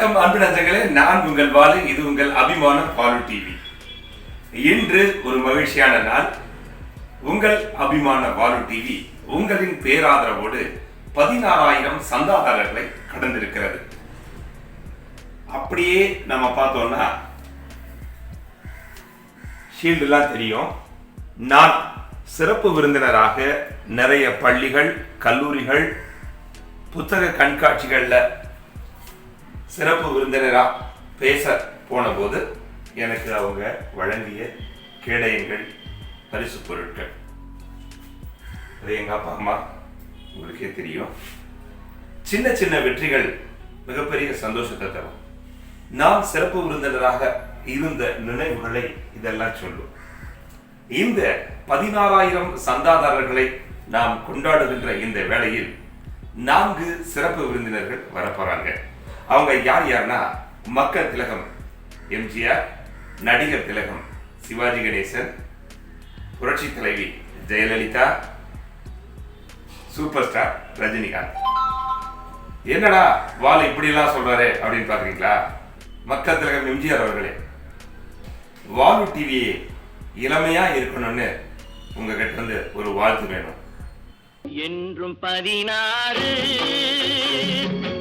வணக்கம் அன்பு நண்பர்களே, நான் உங்கள் வாலு. இது உங்கள் அபிமான வாலு டிவி. இன்று ஒரு மகிழ்ச்சியான நாள். உங்கள் அபிமான வாலு டிவி உங்களின் பேராதரவோடு 16,000 சந்தாதாரர்களை கடந்திருக்கிறது. அப்படியே நம்ம பார்த்தோம்னா ஷீல்டுலாம் தெரியும். நான் சிறப்பு விருந்தினராக நிறைய பள்ளிகள், கல்லூரிகள், புத்தக கண்காட்சிகளில் சிறப்பு விருந்தினராக பேச போன போது எனக்கு அவங்க வழங்கிய கேடயங்கள், பரிசு பொருட்கள், அது எங்கள் அப்பா அம்மா உங்களுக்கே தெரியும். சின்ன சின்ன வெற்றிகள் மிகப்பெரிய சந்தோஷத்தை தரும். நான் சிறப்பு விருந்தினராக இருந்த நினைவுகளை இதெல்லாம் சொல்லும். இந்த 16,000 சந்தாதாரர்களை நாம் கொண்டாடுகின்ற இந்த வேளையில் 4 சிறப்பு விருந்தினர்கள் வரப்போறாங்க. அவங்க யார் யாருன்னா, மக்கள் திலகம் எம்ஜிஆர், நடிகர் திலகம் சிவாஜி கணேசன், புரட்சி தலைவி ஜெயலலிதா, சூப்பர் ஸ்டார் ரஜினிகாந்த். என்னடா வால் இப்படிலாம் சொல்றாரு அப்படின்னு பாக்குறீங்களா? மக்கள் திலகம் எம்ஜிஆர் அவர்களே, வாலு டிவியே இளமையா இருக்கணும்னு உங்ககிட்ட இருந்து ஒரு வாழ்த்து வேணும். என்றும் 16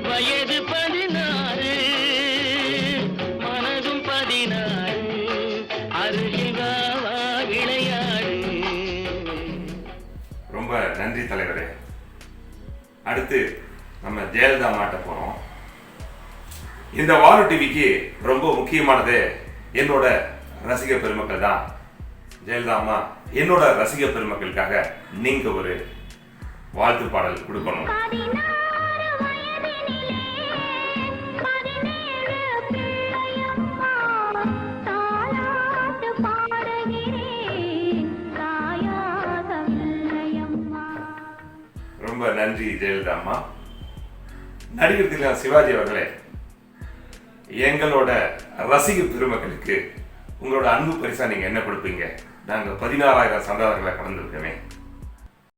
வயது 16 மனதும் 16 அருகிவாவா விளையாடு. ரொம்ப நன்றி தலைவரே. அடுத்து நம்ம ஜெயலலிதா மாட்ட போறோம். இந்த வாலு டிவிக்கு ரொம்ப முக்கியமானது என்னோட ரசிக பெருமக்கள் தான். ஜெயலலிதா அம்மா, என்னோட ரசிக பெருமக்களுக்காக நீங்க ஒரு வாழ்த்து பாடல் கொடுக்கணும். ரொம்ப நன்றி ஜெயலலிதா அம்மா. நடிகர் திலகம் சிவாஜி அவர்களே, எங்களோட ரசிக பெருமக்களுக்கு உங்களோட அன்பு பரிசா நீங்க என்ன கொடுப்பீங்க? நாங்க 16,000 சந்தாதாரர்களை கடந்திருக்கவே.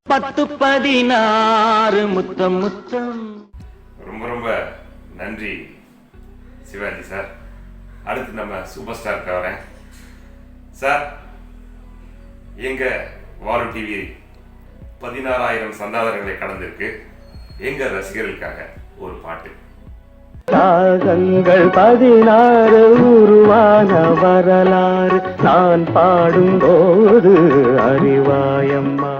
10-16 முத்தம் முத்தம். ரொம்ப ரொம்ப நன்றி சிவாஜி சார். அடுத்து நம்ம சூப்பர் ஸ்டாருக்கு வரேன் சார். எங்க வாலு டிவி 16,000 சந்தாதாரர்களை கடந்திருக்கு. எங்க ரசிகர்களுக்காக ஒரு பாட்டு. ராகங்கள் 16 உருவான வரலாறு நான் பாடும்போது அறிவாயம்மா.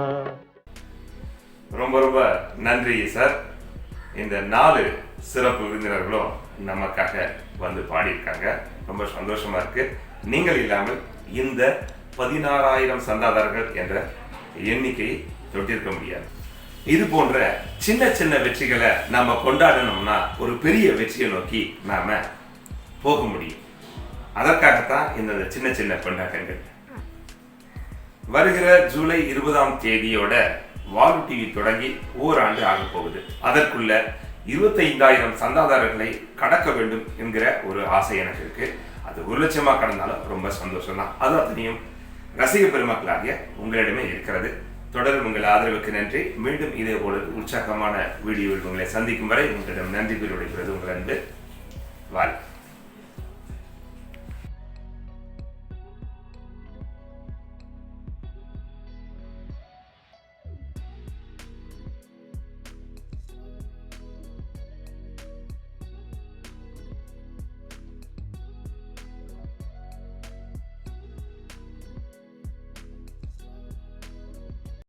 ரொம்ப ரொம்ப நன்றி சார். இந்த 4 சிறப்பு விருந்தினர்களும் நமக்காக வந்து பாடியிருக்காங்க. ரொம்ப சந்தோஷமா இருக்கு. நீங்கள் இல்லாமல் இந்த 16,000 சந்தாதாரர்கள் என்ற எண்ணிக்கையை தொட்டிருக்க முடியாது. இது போன்ற சின்ன சின்ன வெற்றிகளை நாம கொண்டாடணும்னா ஒரு பெரிய வெற்றியை நோக்கி நாம போக முடியும். அதற்காகத்தான் இந்த சின்ன சின்ன கொண்டாட்டங்கள். வருகிற ஜூலை 20ஆம் தேதியோட வாலு டிவி தொடங்கி ஓராண்டு ஆக போகுது. அதற்குள்ள 25,000 சந்தாதாரர்களை கடக்க வேண்டும் என்கிற ஒரு ஆசை எனக்கு இருக்கு. அது 1 லட்சமா கடந்தாலும் ரொம்ப சந்தோஷம் தான். அது அத்தனையும் ரசிக பெருமக்களாகிய உங்களிடமே இருக்கிறது. தொடரும் உங்கள் ஆதரவுக்கு நன்றி. மீண்டும் இதே போல உற்சாகமான வீடியோவில் உங்களை சந்திக்கும் வரை உங்களிடம் நன்றி கூறி விடைபெறுவது உங்கள் அன்பு வாலு.